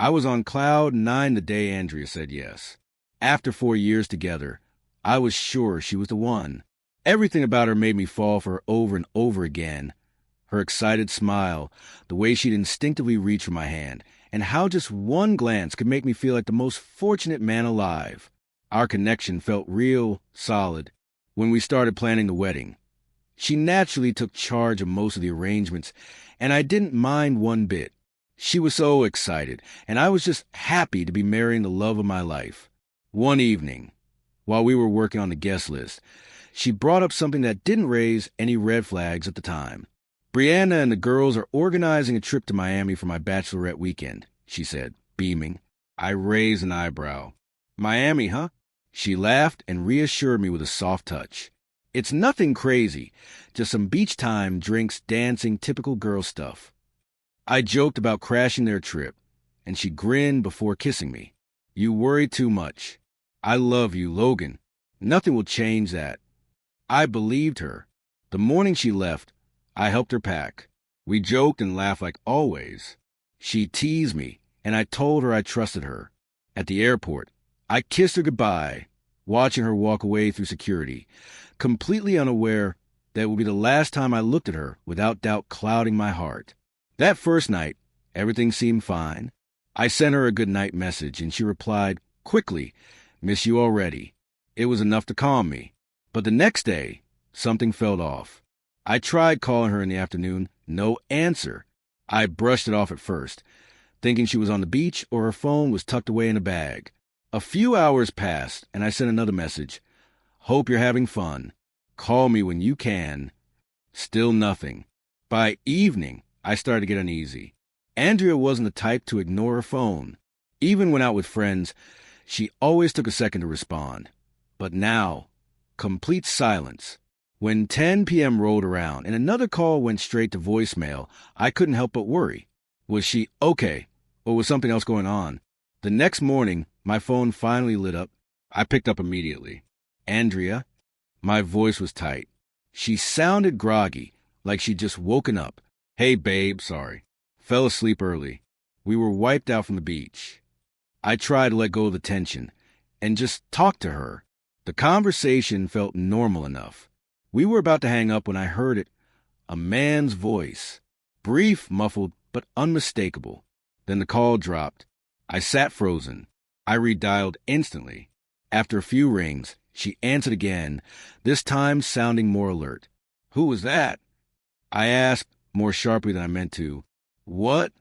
I was on cloud 9 the day Andrea said yes. After 4 years together, I was sure she was the one. Everything about her made me fall for her over and over again. Her excited smile, the way she'd instinctively reach for my hand, and how just one glance could make me feel like the most fortunate man alive. Our connection felt real, solid. When we started planning the wedding, she naturally took charge of most of the arrangements, and I didn't mind one bit. She was so excited, and I was just happy to be marrying the love of my life. One evening, while we were working on the guest list, she brought up something that didn't raise any red flags at the time. "Brianna and the girls are organizing a trip to Miami for my bachelorette weekend," she said, beaming. I raised an eyebrow. "Miami, huh?" She laughed and reassured me with a soft touch. "It's nothing crazy, just some beach time, drinks, dancing, typical girl stuff." I joked about crashing their trip, and she grinned before kissing me. "You worry too much. I love you, Logan. Nothing will change that." I believed her. The morning she left, I helped her pack. We joked and laughed like always. She teased me, and I told her I trusted her. At the airport, I kissed her goodbye, watching her walk away through security, completely unaware that it would be the last time I looked at her without doubt clouding my heart. That first night, everything seemed fine. I sent her a good night message, and she replied quickly, "Miss you already." It was enough to calm me. But the next day, something felt off. I tried calling her in the afternoon, no answer. I brushed it off at first, thinking she was on the beach or her phone was tucked away in a bag. A few hours passed, and I sent another message. "Hope you're having fun. Call me when you can." Still nothing. By evening, I started to get uneasy. Andrea wasn't the type to ignore her phone. Even when out with friends, she always took a second to respond. But now, complete silence. When 10 p.m. rolled around and another call went straight to voicemail, I couldn't help but worry. Was she okay, or was something else going on? The next morning, my phone finally lit up. I picked up immediately. "Andrea?" My voice was tight. She sounded groggy, like she'd just woken up. "Hey, babe, sorry. Fell asleep early. We were wiped out from the beach." I tried to let go of the tension and just talk to her. The conversation felt normal enough. We were about to hang up when I heard it. A man's voice. Brief, muffled, but unmistakable. Then the call dropped. I sat frozen. I redialed instantly. After a few rings, she answered again, this time sounding more alert. "Who was that?" I asked, more sharply than I meant to. "What?"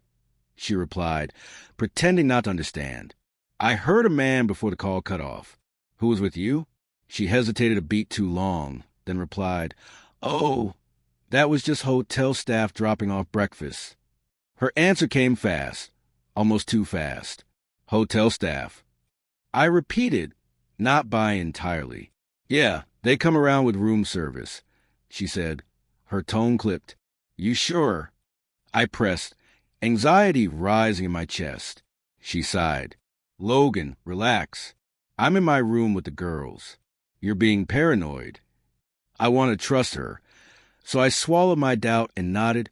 she replied, pretending not to understand. "I heard a man before the call cut off." "Who was with you?" She hesitated a beat too long, then replied, "Oh, that was just hotel staff dropping off breakfast." Her answer came fast, almost too fast. "Hotel staff." I repeated, not buying entirely. "Yeah, they come around with room service," she said. Her tone clipped. "You sure?" I pressed, anxiety rising in my chest. She sighed. "Logan, relax. I'm in my room with the girls. You're being paranoid." I wanted to trust her, so I swallowed my doubt and nodded,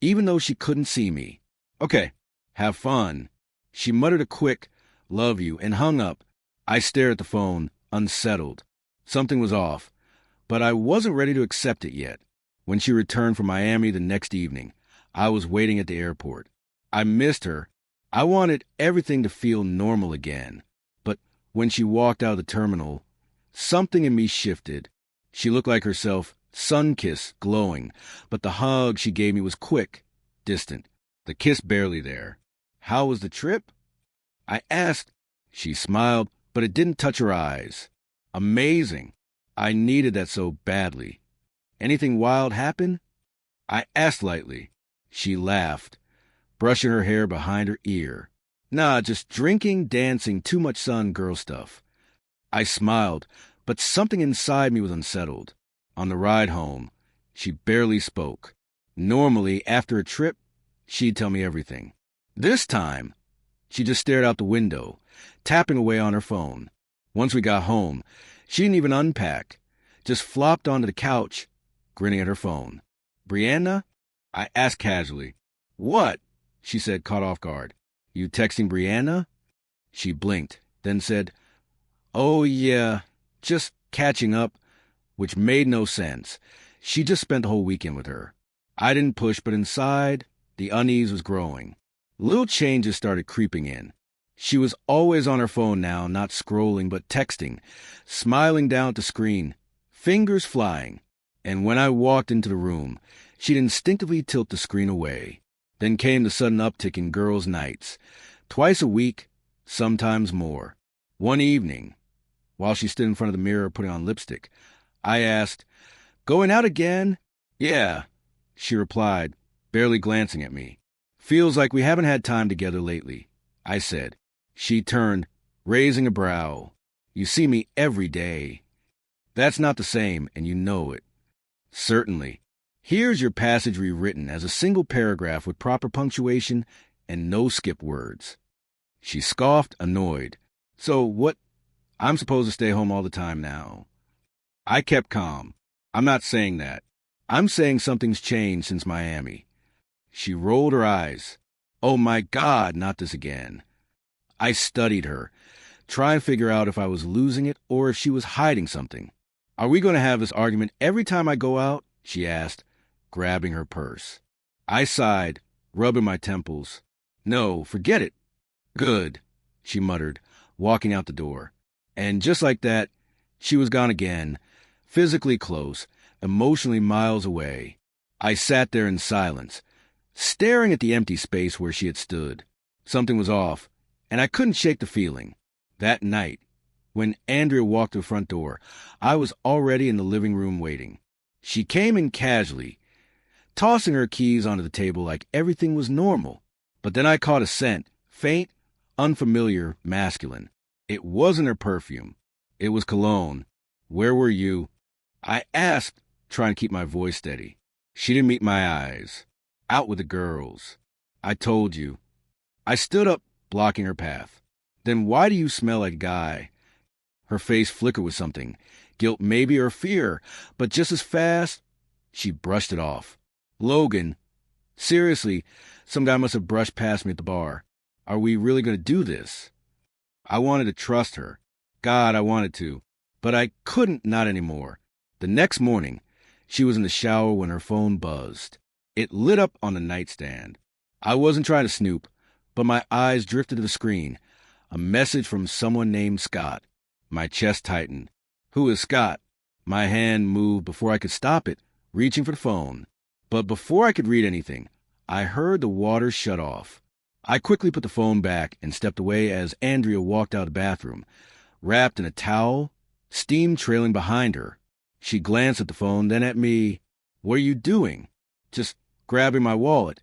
even though she couldn't see me. "Okay, have fun." She muttered a quick, "Love you," and hung up. I stared at the phone, unsettled. Something was off, but I wasn't ready to accept it yet. When she returned from Miami the next evening, I was waiting at the airport. I missed her. I wanted everything to feel normal again. But when she walked out of the terminal, something in me shifted. She looked like herself, sun-kissed, glowing, but the hug she gave me was quick, distant, the kiss barely there. "How was the trip?" I asked. She smiled, but it didn't touch her eyes. "Amazing. I needed that so badly." "Anything wild happen?" I asked lightly. She laughed, brushing her hair behind her ear. "Nah, just drinking, dancing, too much sun, girl stuff." I smiled, but something inside me was unsettled. On the ride home, she barely spoke. Normally, after a trip, she'd tell me everything. This time, she just stared out the window, tapping away on her phone. Once we got home, she didn't even unpack, just flopped onto the couch, grinning at her phone. "Brianna?" I asked casually. "What?" she said, caught off guard. You texting Brianna? She blinked, then said, "Oh, yeah, just catching up," which made no sense. She just spent the whole weekend with her. I didn't push, but inside, the unease was growing. Little changes started creeping in. She was always on her phone now, not scrolling, but texting, smiling down at the screen, fingers flying. And when I walked into the room, she'd instinctively tilt the screen away. Then came the sudden uptick in girls' nights. Twice a week, sometimes more. One evening, while she stood in front of the mirror putting on lipstick, I asked, "Going out again?" "Yeah," she replied, barely glancing at me. "Feels like we haven't had time together lately," I said. She turned, raising a brow. "You see me every day." "That's not the same, and you know it." "Certainly. Here's your passage rewritten as a single paragraph with proper punctuation and no skip words." She scoffed, annoyed. "So what? I'm supposed to stay home all the time now?" I kept calm. "I'm not saying that. I'm saying something's changed since Miami." She rolled her eyes. "Oh my God, not this again." I studied her, trying to figure out if I was losing it or if she was hiding something. "Are we going to have this argument every time I go out?" she asked, grabbing her purse. I sighed, rubbing my temples. "No, forget it." "Good," she muttered, walking out the door. And just like that, she was gone again, physically close, emotionally miles away. I sat there in silence, staring at the empty space where she had stood. Something was off, and I couldn't shake the feeling. That night, when Andrea walked to the front door, I was already in the living room waiting. She came in casually, tossing her keys onto the table like everything was normal. But then I caught a scent, faint, unfamiliar, masculine. It wasn't her perfume. It was cologne. "Where were you?" I asked, trying to keep my voice steady. She didn't meet my eyes. "Out with the girls." "I told you." I stood up, blocking her path. "Then why do you smell like a guy?" Her face flickered with something, guilt maybe or fear, but just as fast, she brushed it off. "Logan. Seriously, some guy must have brushed past me at the bar. Are we really going to do this?" I wanted to trust her. God, I wanted to. But I couldn't, not anymore. The next morning, she was in the shower when her phone buzzed. It lit up on the nightstand. I wasn't trying to snoop, but my eyes drifted to the screen. A message from someone named Scott. My chest tightened. "Who is Scott?" My hand moved before I could stop it, reaching for the phone. But before I could read anything, I heard the water shut off. I quickly put the phone back and stepped away as Andrea walked out of the bathroom, wrapped in a towel, steam trailing behind her. She glanced at the phone, then at me. "What are you doing?" "Just grabbing my wallet."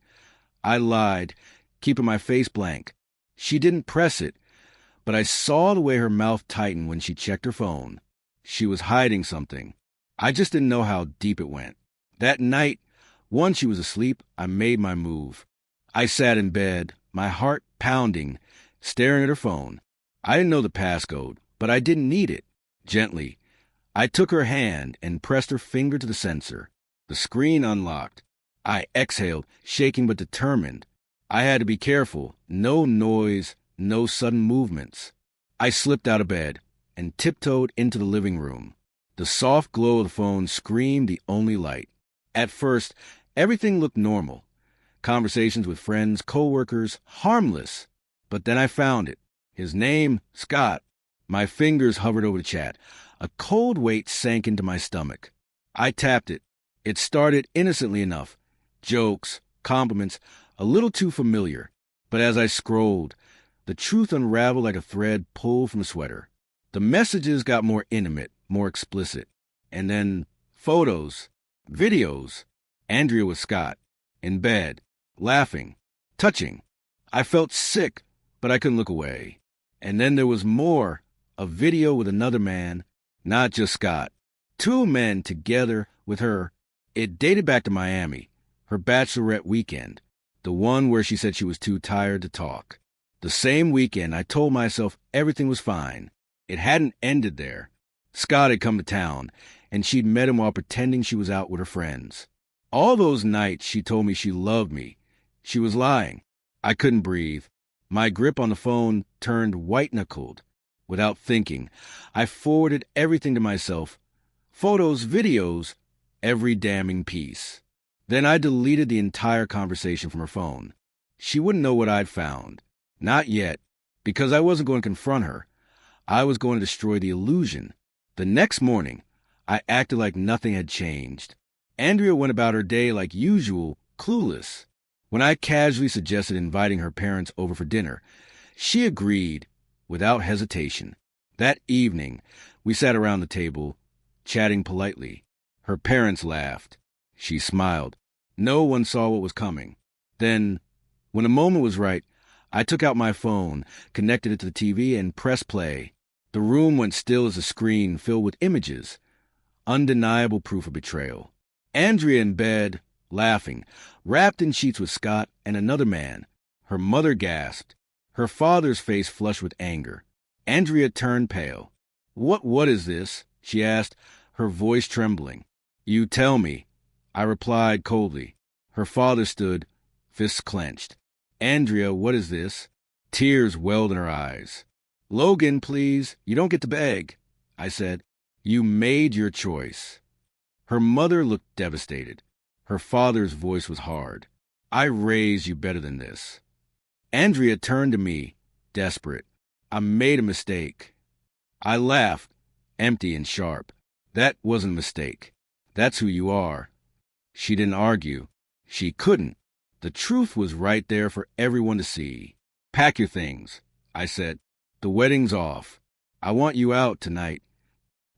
I lied, keeping my face blank. She didn't press it, but I saw the way her mouth tightened when she checked her phone. She was hiding something. I just didn't know how deep it went. That night, once she was asleep, I made my move. I sat in bed, my heart pounding, staring at her phone. I didn't know the passcode, but I didn't need it. Gently, I took her hand and pressed her finger to the sensor. The screen unlocked. I exhaled, shaking but determined. I had to be careful. No noise, no sudden movements. I slipped out of bed and tiptoed into the living room. The soft glow of the phone screamed the only light. At first, everything looked normal. Conversations with friends, coworkers, harmless. But then I found it. His name, Scott. My fingers hovered over the chat. A cold weight sank into my stomach. I tapped it. It started innocently enough. Jokes, compliments, a little too familiar. But as I scrolled, the truth unraveled like a thread pulled from a sweater. The messages got more intimate, more explicit. And then photos, videos. Andrea with Scott, in bed, laughing, touching. I felt sick, but I couldn't look away. And then there was more, a video with another man, not just Scott. Two men together with her. It dated back to Miami, her bachelorette weekend, the one where she said she was too tired to talk. The same weekend, I told myself everything was fine. It hadn't ended there. Scott had come to town, and she'd met him while pretending she was out with her friends. All those nights she told me she loved me. She was lying. I couldn't breathe. My grip on the phone turned white-knuckled. Without thinking, I forwarded everything to myself. Photos, videos, every damning piece. Then I deleted the entire conversation from her phone. She wouldn't know what I'd found. Not yet, because I wasn't going to confront her. I was going to destroy the illusion. The next morning, I acted like nothing had changed. Andrea went about her day like usual, clueless. When I casually suggested inviting her parents over for dinner, she agreed without hesitation. That evening, we sat around the table, chatting politely. Her parents laughed. She smiled. No one saw what was coming. Then, when the moment was right, I took out my phone, connected it to the TV, and pressed play. The room went still as a screen filled with images. Undeniable proof of betrayal. Andrea in bed, laughing, wrapped in sheets with Scott and another man. Her mother gasped. Her father's face flushed with anger. Andrea turned pale. What is this?" she asked, her voice trembling. "You tell me," I replied coldly. Her father stood, fists clenched. "Andrea, what is this?" Tears welled in her eyes. "Logan, please, you don't get to beg," I said. "You made your choice." Her mother looked devastated. Her father's voice was hard. "I raised you better than this." Andrea turned to me, desperate. "I made a mistake." I laughed, empty and sharp. "That wasn't a mistake. That's who you are." She didn't argue. She couldn't. The truth was right there for everyone to see. "Pack your things," I said. "The wedding's off. I want you out tonight."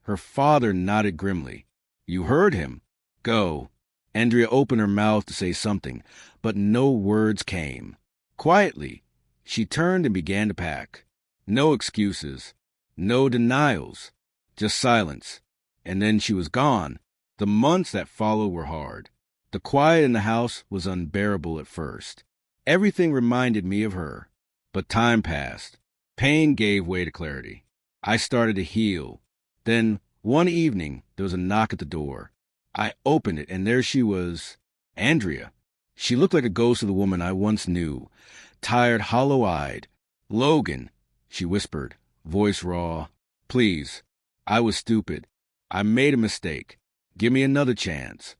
Her father nodded grimly. "You heard him. Go." Andrea opened her mouth to say something, but no words came. Quietly, she turned and began to pack. No excuses, no denials, just silence. And then she was gone. The months that followed were hard. The quiet in the house was unbearable at first. Everything reminded me of her. But time passed. Pain gave way to clarity. I started to heal. Then, one evening, there was a knock at the door. I opened it, and there she was, Andrea. She looked like a ghost of the woman I once knew, tired, hollow-eyed. "Logan," she whispered, voice raw. "Please, I was stupid. I made a mistake. Give me another chance."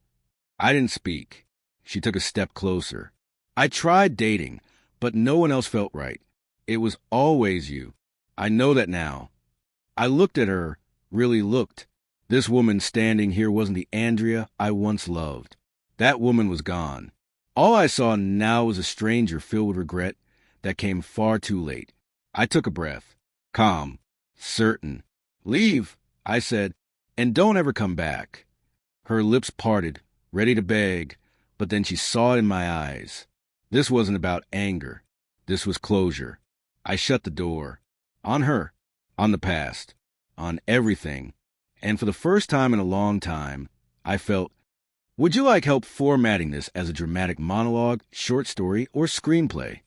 I didn't speak. She took a step closer. "I tried dating, but no one else felt right. It was always you. I know that now." I looked at her, really looked. This woman standing here wasn't the Andrea I once loved. That woman was gone. All I saw now was a stranger filled with regret that came far too late. I took a breath, calm, certain. "Leave," I said, "and don't ever come back." Her lips parted, ready to beg, but then she saw it in my eyes. This wasn't about anger. This was closure. I shut the door. On her, on the past, on everything. And for the first time in a long time, I felt, would you like help formatting this as a dramatic monologue, short story, or screenplay?